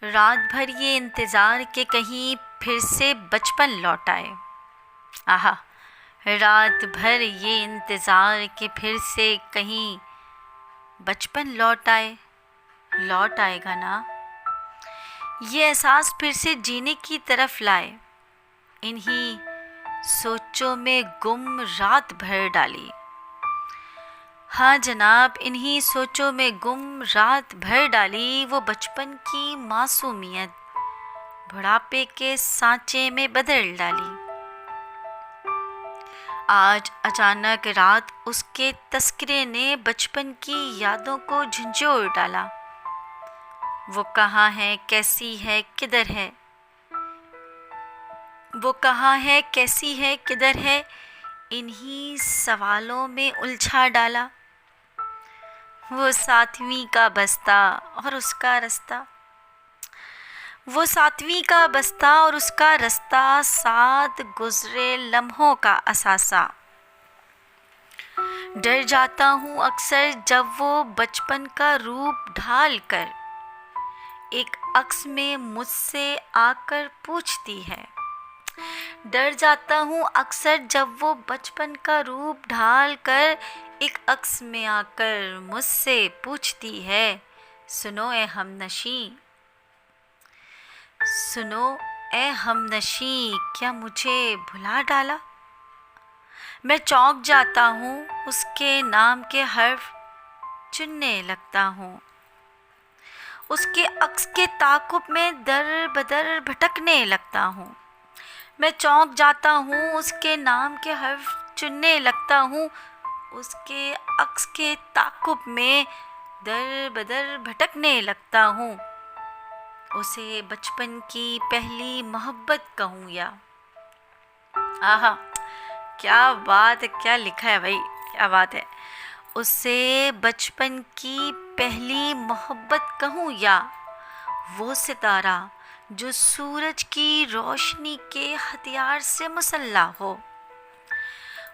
रात भर ये इंतज़ार कि कहीं फिर से बचपन लौट आए। आहा, रात भर ये इंतज़ार कि फिर से कहीं बचपन लौट आएगा ना। ये एहसास फिर से जीने की तरफ लाए। इन्हीं सोचों में गुम रात भर डाली। हाँ जनाब, इन्हीं सोचों में गुम रात भर डाली। वो बचपन की मासूमियत बुढ़ापे के सांचे में बदल डाली। आज अचानक रात उसके तस्करे ने बचपन की यादों को झंझोर डाला। वो कहाँ है, कैसी है, किधर है? वो कहाँ है, कैसी है, किधर है? इन्हीं सवालों में उलझा डाला। वो सातवीं का बस्ता और उसका रास्ता। वो सातवीं का बस्ता और उसका रास्ता, साथ गुजरे लम्हों का असासा। डर जाता हूँ अक्सर जब वो बचपन का रूप ढाल कर एक अक्स में मुझसे आकर पूछती है। डर जाता हूँ अक्सर जब वो बचपन का रूप ढाल कर एक अक्स में आकर मुझसे पूछती है, सुनो ए हमनशी, सुनो ए हमनशी, क्या मुझे भुला डाला? मैं चौंक जाता हूँ, उसके नाम के हर्फ चुनने लगता हूँ। उसके अक्स के ताक़ुब में दर बदर भटकने लगता हूँ। मैं चौंक जाता हूँ, उसके नाम के हर्फ चुनने लगता हूँ। उसके अक्स के ताक़ुब में दर बदर भटकने लगता हूँ। उसे बचपन की पहली मोहब्बत कहूँ या। आहा, क्या बात है, क्या लिखा है भाई, क्या बात है। उसे बचपन की पहली मोहब्बत कहूँ या वो सितारा जो सूरज की रोशनी के हथियार से मुसल्ला हो।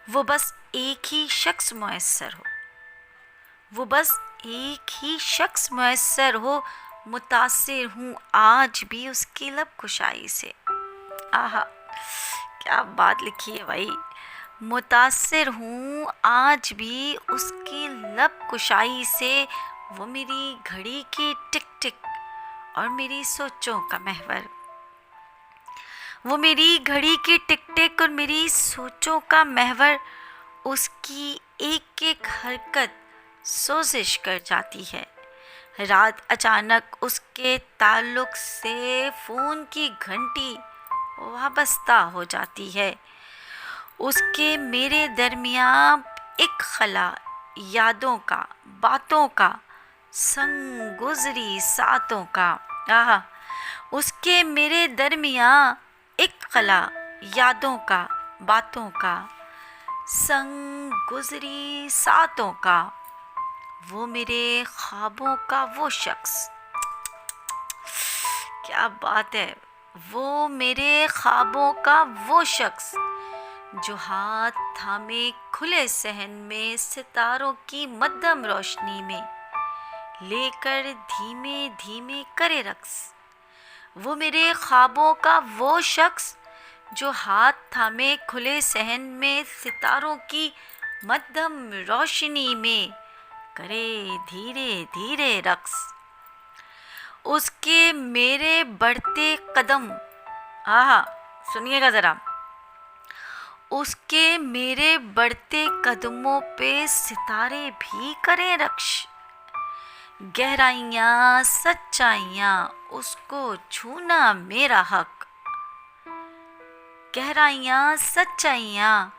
वो बस एक ही शख्स मुयस्सर हो। वो बस एक ही शख्स मुयस्सर हो। मुतासिर हूँ आज भी उसकी लब कुशाई से। आहा, क्या बात लिखी है भाई। मुतासिर हूँ आज भी उसकी लब कुशाई से। वो मेरी घड़ी की टिक टिक और मेरी सोचों का महवर। वो मेरी घड़ी की टिक टिक और मेरी सोचों का महवर। उसकी एक एक हरकत सोजिश कर जाती है। रात अचानक उसके ताल्लुक से फ़ोन की घंटी वाबस्ता हो जाती है। उसके मेरे दरमियान एक खला यादों का, बातों का, संग गुजरी सातों का। आहा, उसके मेरे दरमियान एक खला यादों का, बातों का, संग गुजरी सातों का। वो मेरे ख्वाबों का वो शख्स, क्या बात है। वो मेरे ख्वाबों का वो शख्स जो हाथ थामे खुले सहन में सितारों की मध्यम रोशनी में लेकर धीमे धीमे करे रक्स। वो मेरे ख्वाबों का वो शख्स जो हाथ थामे खुले सहन में सितारों की मध्यम रोशनी में करे धीरे धीरे रक्स। उसके मेरे बढ़ते कदम, आहा सुनिएगा ज़रा, उसके मेरे बढ़ते कदमों पे सितारे भी करें रक्श। गहराइयाँ सच्चाइयाँ उसको छूना मेरा हक। गहराइयाँ सच्चाइयाँ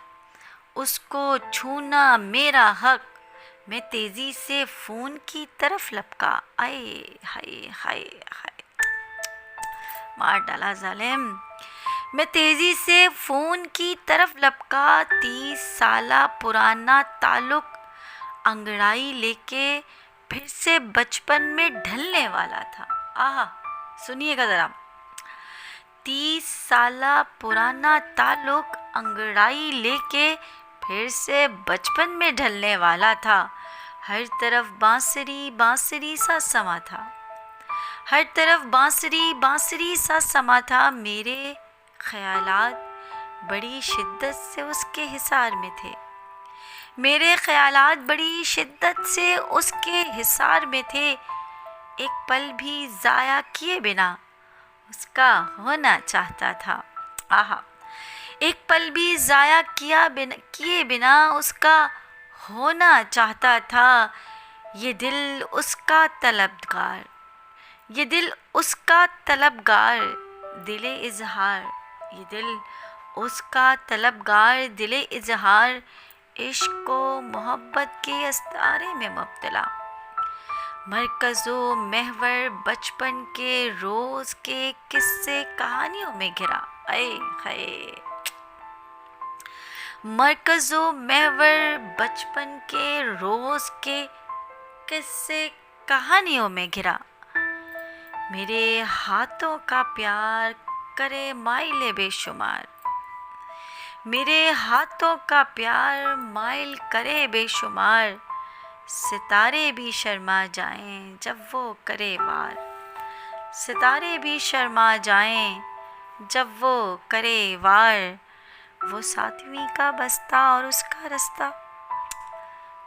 उसको छूना मेरा हक। मैं तेज़ी से फ़ोन की तरफ लपका। आए हाय हाय हाय, मार डाला जालिम। मैं तेज़ी से फ़ोन की तरफ लपका। 30 साला पुराना ताल्लुक अंगड़ाई लेके फिर से बचपन में ढलने वाला था। आहा, सुनिएगा ज़रा। 30 साला पुराना ताल्लुक अंगड़ाई लेके फिर से बचपन में ढलने वाला था। हर तरफ बांसुरी बांसुरी सा समा था। हर तरफ बांसुरी बांसुरी सा समा था। मेरे ख्यालात बड़ी शिद्दत से उसके हिसार में थे। मेरे ख्यालात बड़ी शिद्दत से उसके हिसार में थे। एक पल भी ज़ाया किए बिना उसका होना चाहता था। आहा, एक पल भी ज़ाया किए बिना उसका होना चाहता था। ये दिल उसका तलबगार, ये दिल उसका तलबगार, दिले इजहार, ये दिल उसका तलबगार, दिले इजहार, इश्क व मोहब्बत के अस्तारे में मुब्तला। मरकज़ो महवर बचपन के रोज़ के किस्से कहानियों में घिरा। आए हाय, मरकज़ो महवर बचपन के रोज़ के किस्से कहानियों में घिरा। मेरे हाथों का प्यार करे माइले बेशुमार, मेरे हाथों का प्यार माइल करे बेशुमार। सितारे भी शर्मा जाएं जब वो करे वार, सितारे भी शर्मा जाएं जब वो करे वार। वो सातवीं का बस्ता और उसका रास्ता,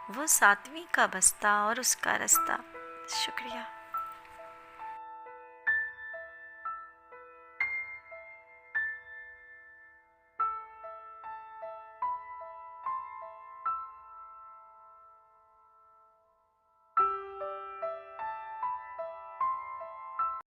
वो सातवीं का बस्ता और उसका रास्ता। शुक्रिया।